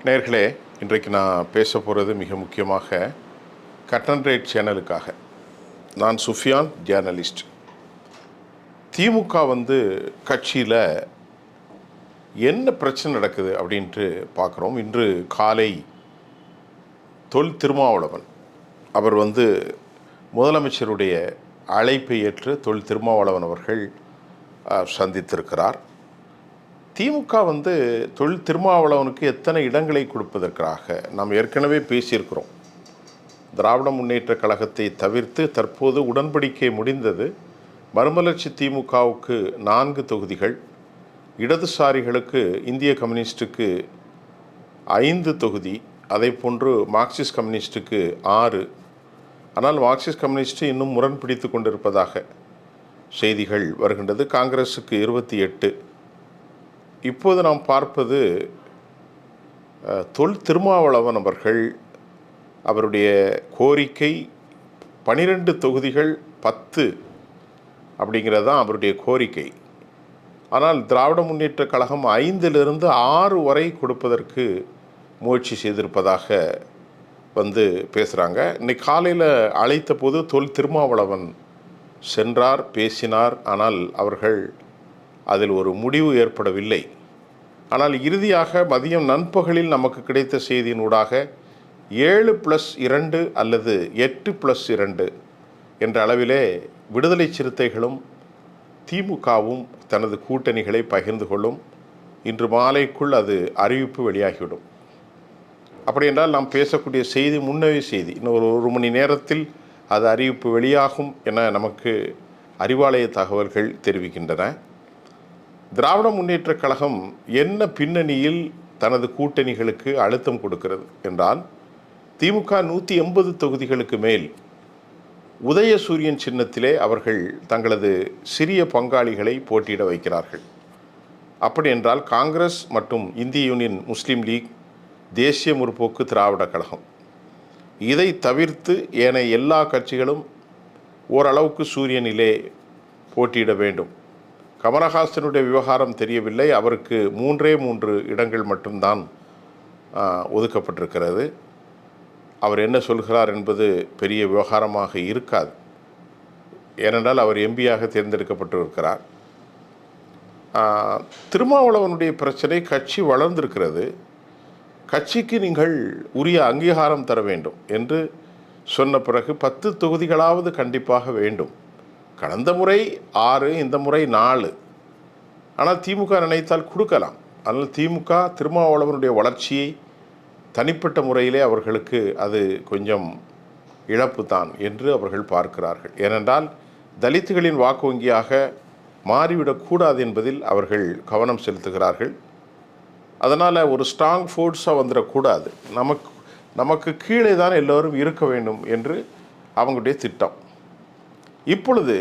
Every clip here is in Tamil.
நேயர்களே, இன்றைக்கு நான் பேச போகிறது மிக முக்கியமாக கட் அண்ட் ரைட் சேனலுக்காக. நான் சுஃபியான், ஜேர்னலிஸ்ட். திமுக கட்சியில் என்ன பிரச்சனை நடக்குது அப்படின்ட்டு பார்க்குறோம். இன்று காலை தொல் திருமாவளவன் அவர் முதலமைச்சருடைய அழைப்பை ஏற்று தொல் திருமாவளவன் அவர்கள் சந்தித்திருக்கிறார். திமுக தொல் திருமாவளவனுக்கு எத்தனை இடங்களை கொடுப்பதற்காக நாம் ஏற்கனவே பேசியிருக்கிறோம். திராவிட முன்னேற்ற கழகத்தை தவிர்த்து தற்போது உடன்படிக்கை முடிந்தது. மறுமலர்ச்சி திமுகவுக்கு 4 தொகுதிகள், இடதுசாரிகளுக்கு இந்திய கம்யூனிஸ்டுக்கு 5 தொகுதி, அதை போன்று மார்க்சிஸ்ட் கம்யூனிஸ்டுக்கு 6. ஆனால் மார்க்சிஸ்ட் கம்யூனிஸ்ட் இன்னும் முரண் பிடித்து கொண்டிருப்பதாக செய்திகள் வருகின்றது. காங்கிரஸுக்கு 28. இப்போது நாம் பார்ப்பது தொல் திருமாவளவன் அவர்கள் அவருடைய கோரிக்கை 12 தொகுதிகள் 10 அப்படிங்கிறது தான் அவருடைய கோரிக்கை. ஆனால் திராவிட முன்னேற்ற கழகம் 5லிருந்து 6 வரை கொடுப்பதற்கு முயற்சி செய்திருப்பதாக பேசுகிறாங்க. இன்னைக்கு காலையில் அழைத்த போது தொல் திருமாவளவன் சென்றார், பேசினார். ஆனால் அவர்கள் அதில் ஒரு முடிவு ஏற்படவில்லை. ஆனால் இறுதியாக மதியம் நண்பகலில் நமக்கு கிடைத்த செய்தியினூடாக 7+2 அல்லது 8+2 என்ற அளவிலே விடுதலை சிறுத்தைகளும் திமுகவும் தனது கூட்டணிகளை பகிர்ந்து கொள்ளும். இன்று மாலைக்குள் அது அறிவிப்பு வெளியாகிவிடும். அப்படி என்றால் நாம் பேசக்கூடிய செய்தி முன்னவே செய்தி. இன்னும் ஒரு மணி நேரத்தில் அது அறிவிப்பு வெளியாகும் என நமக்கு அறிவாலய தகவல்கள் தெரிவிக்கின்றன. திராவிட முன்னேற்ற கழகம் என்ன பின்னணியில் தனது கூட்டணிகளுக்கு அழுத்தம் கொடுக்கிறது என்றால், திமுக 180 தொகுதிகளுக்கு மேல் உதயசூரியன் சின்னத்திலே அவர்கள் தங்களது சிறிய பங்காளிகளை போட்டியிட வைக்கிறார்கள். அப்படி என்றால் காங்கிரஸ் மற்றும் இந்திய யூனியன் முஸ்லீம் லீக், தேசிய முற்போக்கு திராவிட கழகம், இதை தவிர்த்து ஏனைய எல்லா கட்சிகளும் ஓரளவுக்கு சூரியனிலே போட்டியிட வேண்டும். கமலஹாசனுடைய விவகாரம் தெரியவில்லை. அவருக்கு 3 இடங்கள் மட்டும்தான் ஒதுக்கப்பட்டிருக்கிறது. அவர் என்ன சொல்கிறார் என்பது பெரிய விவகாரமாக இருக்காது. ஏனென்றால் அவர் எம்பியாக தேர்ந்தெடுக்கப்பட்டிருக்கிறார். திருமாவளவனுடைய பிரச்சனை, கட்சி வளர்ந்திருக்கிறது, கட்சிக்கு நீங்கள் உரிய அங்கீகாரம் தர வேண்டும் என்று சொன்ன பிறகு 10 தொகுதிகளாவது கண்டிப்பாக வேண்டும். கடந்த முறை 6, இந்த முறை 4. ஆனால் திமுக நினைத்தால் கொடுக்கலாம். ஆனால் திமுக திருமாவளவனுடைய வளர்ச்சியை தனிப்பட்ட முறையிலே அவர்களுக்கு அது கொஞ்சம் இழப்பு தான் என்று அவர்கள் பார்க்கிறார்கள். ஏனென்றால் தலித்துகளின் வாக்கு வங்கியாக மாறிவிடக்கூடாது என்பதில் அவர்கள் கவனம் செலுத்துகிறார்கள். அதனால் ஒரு ஸ்ட்ராங் ஃபோர்ஸாக வந்துடக்கூடாது, நமக்கு கீழே தான் எல்லோரும் இருக்க வேண்டும் என்று அவங்களுடைய திட்டம். இப்பொழுது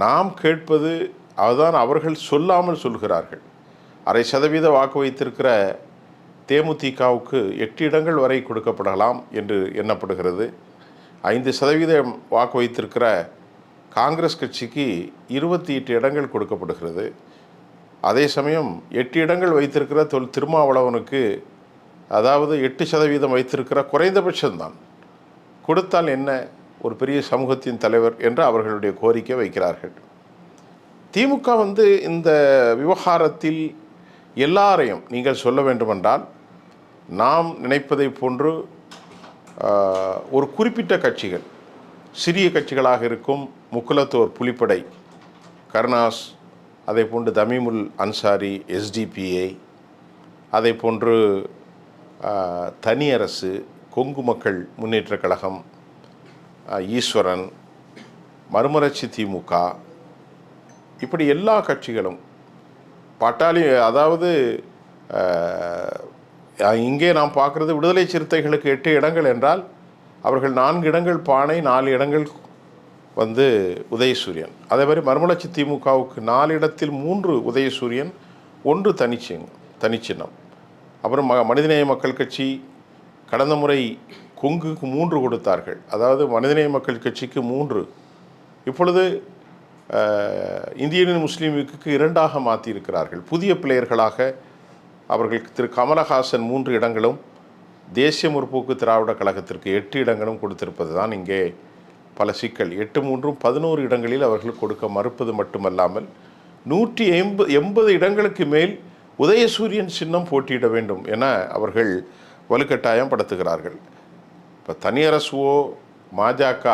நாம் கேட்பது அதுதான், அவர்கள் சொல்லாமல் சொல்கிறார்கள். 0.5% வாக்கு வைத்திருக்கிற தேமுதிகவுக்கு 8 இடங்கள் வரை கொடுக்கப்படலாம் என்று எண்ணப்படுகிறது. 5% வாக்கு வைத்திருக்கிற காங்கிரஸ் கட்சிக்கு 28 இடங்கள் கொடுக்கப்படுகிறது. அதே சமயம் 8 இடங்கள் வைத்திருக்கிற தொல் திருமாவளவனுக்கு, அதாவது 8% வைத்திருக்கிற குறைந்தபட்சம்தான் கொடுத்தால் என்ன, ஒரு பெரிய சமூகத்தின் தலைவர் என்று அவர்களுடைய கோரிக்கை வைக்கிறார்கள். திமுக இந்த விவகாரத்தில் எல்லாரையும் நீங்கள் சொல்ல வேண்டுமென்றால், நாம் நினைப்பதை போன்று ஒரு குறிப்பிட்ட கட்சிகள், சிறிய கட்சிகளாக இருக்கும் முக்குலத்தோர் புலிப்படை, கருணாஸ், அதை போன்று தமிமுல் அன்சாரி, எஸ்டிபிஐ, அதை போன்று தனியரசு, கொங்கு மக்கள் முன்னேற்ற கழகம், ஈஸ்வரன், மறுமலர்ச்சி திமுக, இப்படி எல்லா கட்சிகளும் பட்டாளி, அதாவது இங்கே நாம் பார்க்குறது விடுதலை சிறுத்தைகளுக்கு 8 இடங்கள் என்றால் அவர்கள் 4 இடங்கள் பானை, 4 இடங்கள் உதயசூரியன். அதே மாதிரி மறுமலர்ச்சி திமுகவுக்கு 4 இடத்தில் 3 உதயசூரியன், 1 தனிச்சின்னம். அப்புறம் மனிதநேய மக்கள் கட்சி கடந்த முறை கொங்குக்கு 3 கொடுத்தார்கள். அதாவது மனிதநேய மக்கள் கட்சிக்கு 3, இப்பொழுது இந்திய யூனியன் முஸ்லீம் லீக்குக்கு 2ஆக மாற்றியிருக்கிறார்கள். புதிய பிளேயர்களாக அவர்கள் திரு கமலஹாசன் 3 இடங்களும், தேசிய முற்போக்கு திராவிட கழகத்திற்கு 8 இடங்களும் கொடுத்திருப்பது தான் இங்கே பல சிக்கல். 8 3 11 இடங்களில் அவர்கள் கொடுக்க மறுப்பது மட்டுமல்லாமல் 180 இடங்களுக்கு மேல் உதயசூரியன் சின்னம் போட்டியிட வேண்டும் என அவர்கள் வலுக்கட்டாயம் படுத்துகிறார்கள். இப்போ தனியரசுவோ, பாஜக,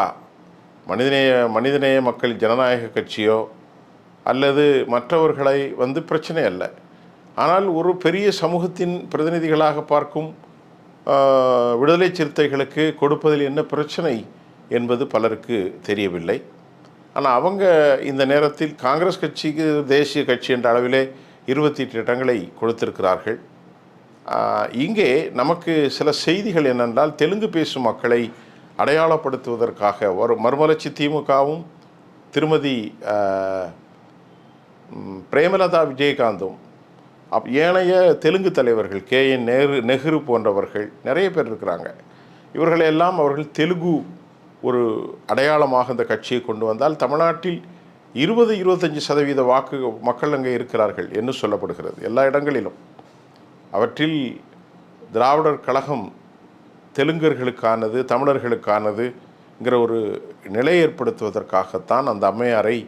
மனிதநேய மக்கள் ஜனநாயக கட்சியோ அல்லது மற்றவர்களை பிரச்சனை அல்ல. ஆனால் ஒரு பெரிய சமூகத்தின் பிரதிநிதிகளாக பார்க்கும் விடுதலை சிறுத்தைகளுக்கு கொடுப்பதில் என்ன பிரச்சனை என்பது பலருக்கு தெரியவில்லை. ஆனால் அவங்க இந்த நேரத்தில் காங்கிரஸ் கட்சிக்கு தேசிய கட்சி என்ற அளவிலே 28 இடங்களை கொடுத்திருக்கிறார்கள். இங்கே நமக்கு சில செய்திகள் என்னென்றால், தெலுங்கு பேசும் மக்களை அடையாளப்படுத்துவதற்காக ஒரு மறுமலர்ச்சி திமுகவும் திருமதி பிரேமலதா விஜயகாந்தும் ஏனைய தெலுங்கு தலைவர்கள் KN நெஹ்ரு போன்றவர்கள் நிறைய பேர் இருக்கிறாங்க. இவர்களெல்லாம் அவர்கள் தெலுங்கு ஒரு அடையாளமாக இந்த கட்சியை கொண்டு வந்தால் தமிழ்நாட்டில் 20-25% வாக்கு மக்கள் அங்கே இருக்கிறார்கள் என்று சொல்லப்படுகிறது. எல்லா இடங்களிலும் அவற்றில் திராவிடர் கழகம் தெலுங்கர்களுக்கானது, தமிழர்களுக்கானதுங்கிற ஒரு நிலை ஏற்படுத்துவதற்காகத்தான் அந்த அம்மையாரை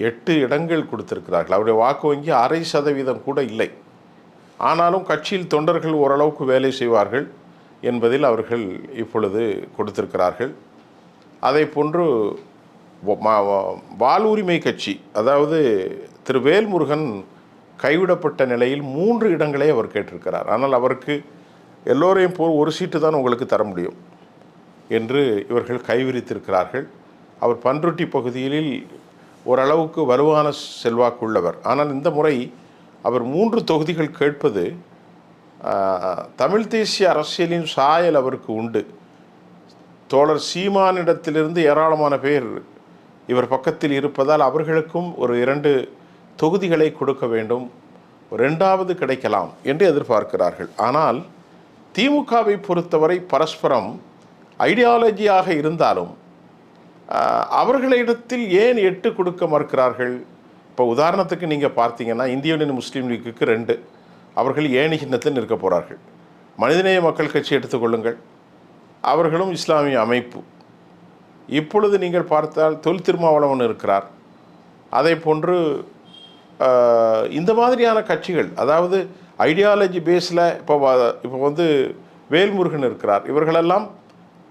8 இடங்கள் கொடுத்திருக்கிறார்கள். அவருடைய வாக்கு வங்கி 0.5% கூட இல்லை. ஆனாலும் கட்சியில் தொண்டர்கள் ஓரளவுக்கு வேலை செய்வார்கள் என்பதில் அவர்கள் இப்பொழுது கொடுத்திருக்கிறார்கள். அதை போன்று வாழ்வுரிமை கட்சி, அதாவது திரு வேல்முருகன் கைவிடப்பட்ட நிலையில் 3 இடங்களை அவர் கேட்டிருக்கிறார். ஆனால் அவருக்கு எல்லோரையும் போல் ஒரு சீட்டு தான் உங்களுக்கு தர முடியும் என்று இவர்கள் கைவிரித்திருக்கிறார்கள். அவர் பன்ருட்டி பகுதியில் ஓரளவுக்கு வலுவான செல்வாக்குள்ளவர். ஆனால் இந்த முறை அவர் 3 தொகுதிகள் கேட்பது தமிழ் தேசிய அரசியலின் சாயல் அவருக்கு உண்டு. தோழர் சீமானிடத்திலிருந்து ஏராளமான பேர் இவர் பக்கத்தில் இருப்பதால் அவர்களுக்கும் ஒரு 2 தொகுதிகளை கொடுக்க வேண்டும், 2வது கிடைக்கலாம் என்று எதிர்பார்க்கிறார்கள். ஆனால் திமுகவை பொறுத்தவரை பரஸ்பரம் ஐடியாலஜியாக இருந்தாலும் அவர்களிடத்தில் ஏன் 8 கொடுக்க மறுக்கிறார்கள்? இப்போ உதாரணத்துக்கு நீங்கள் பார்த்தீங்கன்னா, இந்திய யூனியன் முஸ்லீம் லீக்குக்கு 2, அவர்கள் ஏணி சின்னத்தில் நிற்க போகிறார்கள். மனிதநேய மக்கள் கட்சி எடுத்துக்கொள்ளுங்கள், அவர்களும் இஸ்லாமிய அமைப்பு. இப்பொழுது நீங்கள் பார்த்தால் தொல் திருமாவளவன் இருக்கிறார். அதை போன்று இந்த மாதிரியான கட்சிகள், அதாவது ஐடியாலஜி பேஸில் இப்போ வேல்முருகன் இருக்கிறார். இவர்களெல்லாம்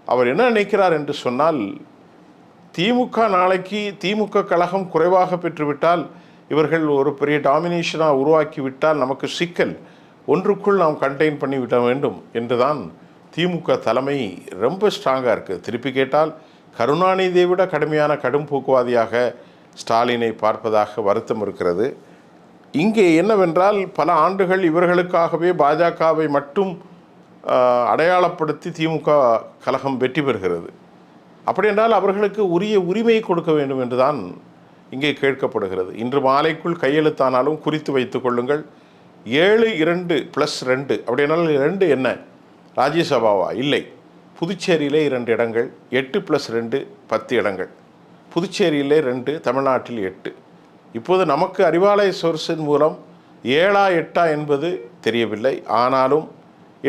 அவர் என்ன நினைக்கிறார் என்று சொன்னால், திமுக கழகம் குறைவாக பெற்றுவிட்டால், இவர்கள் ஒரு பெரிய டாமினேஷனாக உருவாக்கிவிட்டால் நமக்கு சிக்கல், ஒன்றுக்குள் நாம் கண்டெயின் பண்ணிவிட வேண்டும் என்றுதான் திமுக தலைமை ரொம்ப ஸ்ட்ராங்காக இருக்குது. திருப்பி கேட்டால் கருணாநிதியை விட கடுமையான கடும் போக்குவாதியாக ஸ்டாலினை பார்ப்பதாக வருத்தம் இருக்கிறது. இங்கே என்னவென்றால், பல ஆண்டுகள் இவர்களுக்காகவே பாஜகவை மட்டும் அடையாளப்படுத்தி திமுக கழகம் வெற்றி பெறுகிறது. அப்படி என்றால் அவர்களுக்கு உரிய உரிமையை கொடுக்க வேண்டும் என்றுதான் இங்கே கேட்கப்படுகிறது. இன்று மாலைக்குள் கையெழுத்தானாலும் குறித்து வைத்துக் கொள்ளுங்கள். 7-2+2 அப்படின்னாலும் 2 என்ன ராஜ்யசபாவா? இல்லை. புதுச்சேரியிலே 2 இடங்கள், 8+2 10 இடங்கள். புதுச்சேரியிலே 2, தமிழ்நாட்டில் 8. இப்போது நமக்கு அறிவாலய சோர்ஸின் மூலம் 7-8 என்பது தெரியவில்லை. ஆனாலும்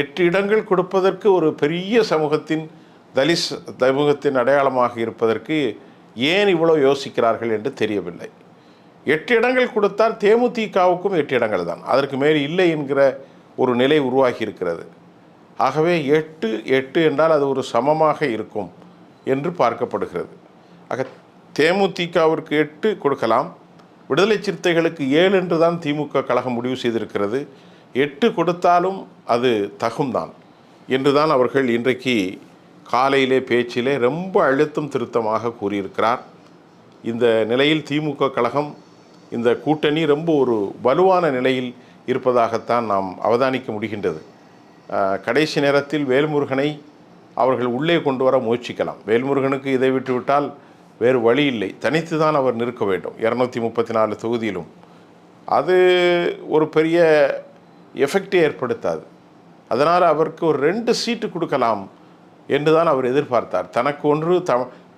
8 இடங்கள் கொடுப்பதற்கு ஒரு பெரிய சமூகத்தின் சமூகத்தின் அடையாளமாக இருப்பதற்கு ஏன் இவ்வளோ யோசிக்கிறார்கள் என்று தெரியவில்லை. 8 இடங்கள் கொடுத்தால் தேமுதிகவுக்கும் 8 இடங்கள் தான், அதற்கு மேல் இல்லை என்கிற ஒரு நிலை உருவாகி இருக்கிறது. ஆகவே 8 என்றால் அது ஒரு சமமாக இருக்கும் என்று பார்க்கப்படுகிறது. ஆக தேமுதிகவிற்கு 8 கொடுக்கலாம், விடுதலை சிறுத்தைகளுக்கு 7 என்று தான் திமுக கழகம் முடிவு செய்திருக்கிறது. 8 கொடுத்தாலும் அது தகும்தான் என்றுதான் அவர்கள் இன்றைக்கு காலையிலே பேச்சிலே ரொம்ப அழுத்தம் திருத்தமாக கூறியிருக்கிறார். இந்த நிலையில் திமுக கழகம், இந்த கூட்டணி ரொம்ப ஒரு வலுவான நிலையில் இருப்பதாகத்தான் நாம் அவதானிக்க முடிகின்றது. கடைசி நேரத்தில் வேல்முருகனை அவர்கள் உள்ளே கொண்டு வர முயற்சிக்கலாம். வேல்முருகனுக்கு இதை விட்டுவிட்டால் வேறு வழி இல்லை, தனித்து தான் அவர் நிற்க வேண்டும் 234 தொகுதியிலும். அது ஒரு பெரிய எஃபெக்டை ஏற்படுத்தாது. அதனால் அவருக்கு ஒரு 2 சீட்டு கொடுக்கலாம் என்று தான் அவர் எதிர்பார்த்தார். தனக்கு ஒன்று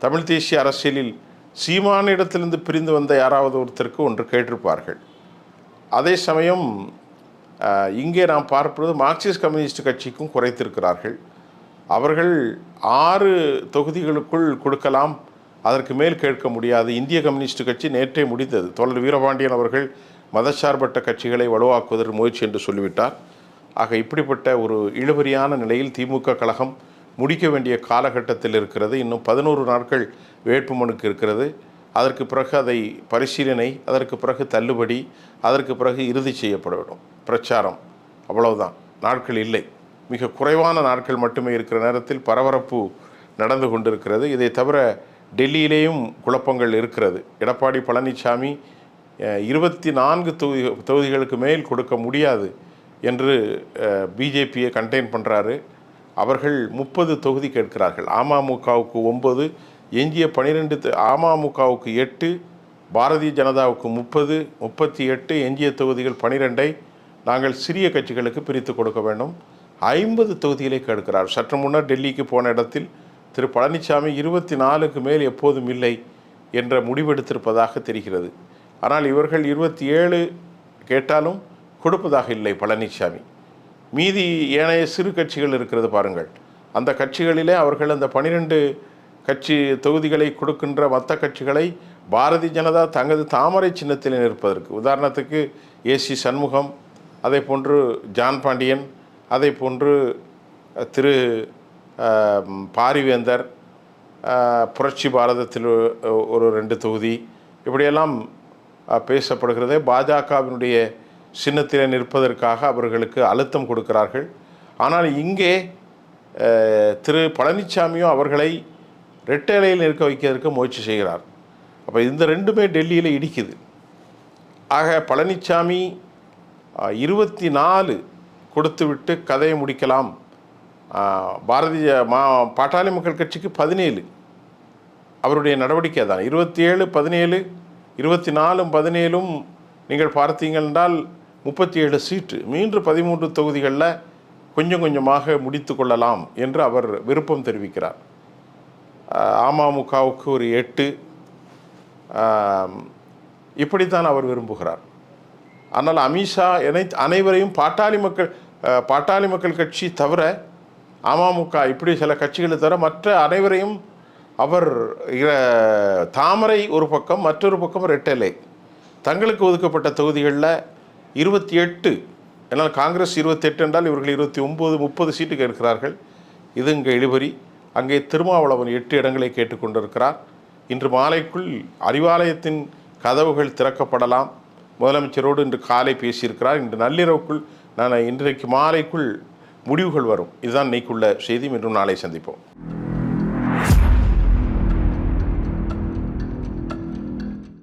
தமிழ் தேசிய அரசியலில் சீமானிடத்திலிருந்து பிரிந்து வந்த யாராவது ஒருத்தருக்கு ஒன்று கேட்டிருப்பார்கள். அதே சமயம் இங்கே நாம் பார்ப்பது மார்க்சிஸ்ட் கம்யூனிஸ்ட் கட்சிக்கும் குறைத்திருக்கிறார்கள். அவர்கள் 6 தொகுதிகளுக்குள் கொடுக்கலாம், அதற்கு மேல் கேட்க முடியாது. இந்திய கம்யூனிஸ்ட் கட்சி நேற்றே முடிந்தது. தோழர் வீரபாண்டியன் அவர்கள் மதச்சார்பற்ற கட்சிகளை வலுவாக்குவதற்கு முயற்சி என்று சொல்லிவிட்டார். ஆக இப்படிப்பட்ட ஒரு இழுபறியான நிலையில் திமுக கழகம் முடிக்க வேண்டிய காலகட்டத்தில் இருக்கிறது. இன்னும் 11 நாட்கள் வேட்புமனுக்கு இருக்கிறது. அதற்கு பிறகு அதை பரிசீலனை, அதற்கு பிறகு தள்ளுபடி, அதற்கு பிறகு இறுதி செய்யப்பட வேண்டும். பிரச்சாரம், அவ்வளவுதான். நாட்கள் இல்லை, மிக குறைவான நாட்கள் மட்டுமே இருக்கிற நேரத்தில் பரபரப்பு நடந்து கொண்டிருக்கிறது. இதை தவிர டெல்லியிலேயும் குழப்பங்கள் இருக்கிறது. எடப்பாடி பழனிசாமி 24 தொகுதிகளுக்கு மேல் கொடுக்க முடியாது என்று பிஜேபியை கண்டெயின் பண்ணுறாரு. அவர்கள் 30 தொகுதி கேட்கிறார்கள். அமமுகவுக்கு 9, எஞ்சிய 12, அமமுகவுக்கு 8, பாரதிய ஜனதாவுக்கு 30, 38, எஞ்சிய தொகுதிகள் 12ஐ நாங்கள் சிறிய கட்சிகளுக்கு பிரித்து கொடுக்க வேண்டும். 50 தொகுதிகளை கேட்கிறார். சற்று முன்னர் டெல்லிக்கு போன இடத்தில் திரு பழனிசாமி 24க்கு மேல் எப்போதும் இல்லை என்ற முடிவெடுத்திருப்பதாக தெரிகிறது. ஆனால் இவர்கள் 27 கேட்டாலும் கொடுப்பதாக இல்லை பழனிசாமி. மீதி ஏனைய சிறு கட்சிகள் இருக்கிறது பாருங்கள். அந்த கட்சிகளிலே அவர்கள் அந்த 12 கட்சி தொகுதிகளை கொடுக்கின்ற மற்ற கட்சிகளை பாரதிய ஜனதா தங்களது தாமரை சின்னத்தில் நிற்பதற்கு, உதாரணத்துக்கு ஏசி சண்முகம், அதை போன்று ஜான் பாண்டியன், அதை போன்று திரு பாரிவேந்தர், புரட்சி பாரதத்தில் ஒரு 2 தொகுதி, இப்படியெல்லாம் பேசப்படுகிறது. பாஜகவினுடைய சின்னத்தில் நிற்பதற்காக அவர்களுக்கு அழுத்தம் கொடுக்கிறார்கள். ஆனால் இங்கே திரு பழனிசாமியும் அவர்களை ரெட்டையிலையில் நிற்க வைக்கிறதுக்கு முயற்சி செய்கிறார். அப்போ இந்த ரெண்டுமே டெல்லியில் இடிக்குது. ஆக பழனிசாமி 24 கொடுத்துவிட்டு கதையை முடிக்கலாம். பாட்டாளி மக்கள் கட்சிக்கு 17 அவருடைய நடவடிக்கை தான். 27, 17, 24, 17 நீங்கள் பார்த்தீங்கள் என்றால் 37 சீட்டு, மீண்டும் 13 தொகுதிகளில் கொஞ்சம் கொஞ்சமாக முடித்து கொள்ளலாம் என்று அவர் விருப்பம் தெரிவிக்கிறார். அமமுகவுக்கு ஒரு 8, இப்படித்தான் அவர் விரும்புகிறார். ஆனால் அமித்ஷா அனைவரையும் பாட்டாளி மக்கள் கட்சி தவிர, அமமுக இப்படி சில கட்சிகளை தவிர மற்ற அனைவரையும் அவர் தாமரை ஒரு பக்கம், மற்றொரு பக்கம் ரெட்டலை. தங்களுக்கு ஒதுக்கப்பட்ட தொகுதிகளில் 28, என்னால் காங்கிரஸ் 28 என்றால் இவர்கள் 29, 30 சீட்டுக்கு இருக்கிறார்கள். இது இங்கே இழுபறி. அங்கே திருமாவளவன் 8 இடங்களை கேட்டுக்கொண்டிருக்கிறார். இன்று மாலைக்குள் அறிவாலயத்தின் கதவுகள் திறக்கப்படலாம். முதலமைச்சரோடு இன்று காலை பேசியிருக்கிறார். இன்று நள்ளிரவுக்குள் இன்றைக்கு மாலைக்குள் முடிவுகள் வரும். இதுதான் இன்னைக்குள்ள செய்தி. மீண்டும் நாளை சந்திப்போம்.